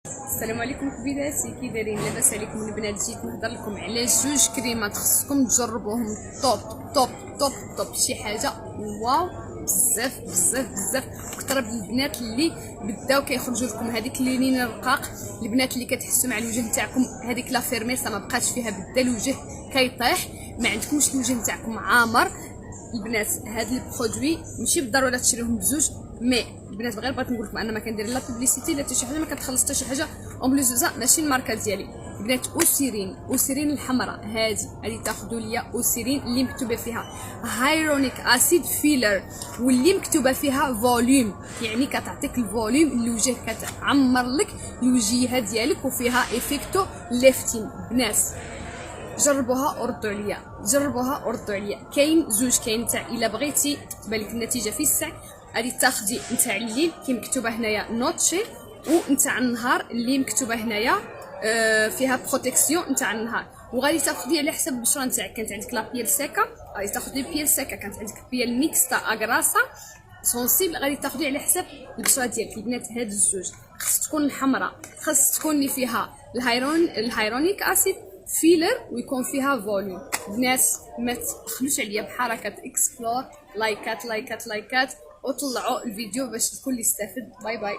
السلام عليكم كبيراتي، كي دايرين؟ لاباس عليكم البنات؟ جيت نهضر لكم على جوج كريمات خصكم تجربوهم. توب توب توب توب، شي حاجه واو بزاف بزاف بزاف. اقترب البنات اللي بداو كيخرجوا لكم هذيك اللينين الرقاق، البنات اللي كتحسوا مع الوجه نتاعكم هذيك لا فيرميسا ما بقاش فيها بدا الوجه كيطيح، ما عندكمش الوجه نتاعكم عامر. البنات هاد البرودوي ماشي بالضروره تشريوهم بزوج، مي البنات غير بغيت نقول لكم انا ما كندير لا بوبليسيتي لا حتى شي حاجه، ما كتخلص حتى شي حاجه. اون بليس زا ماشي الماركه ديالي البنات. اوسيرين الحمراء هادي تاخذوا ليا اوسيرين اللي مكتوبه فيها هايرونيك اسيد فيلر، واللي مكتوبه فيها فوليوم، يعني كتعطيك الفوليوم الوجه، كتعمر لك الوجيهه ديالك، وفيها ايفيكتو ليفتين. بنات جربوها وردوا عليا. كاين زوج، كاين تاع الا بغيتي تبان لك النتيجه في الساعه، غادي تاخدي نتاع الليل كي مكتوبه هنايا نوتشي، ونتاع النهار اللي مكتوبه هنايا فيها بروتيكسيون نتاع النهار. وغادي تاخدي على حسب البشره نتاعك. كانت عندك لا بيل سيكا غادي تاخدي بيل سيكا، كانت عندك بيل ميكستا اغراسا سونسيبل غادي تاخدي على حسب البشره ديالك. البنات هاد الزوج خاص تكون الحمراء، خاص تكون اللي فيها الهايرونيك اسيد فيلر، ويكون فيها فوليوم. بنات ما تبخلوش عليا بحركه اكسبلور، لايكات وطلعوا الفيديو باش الكل يستافد. باي باي.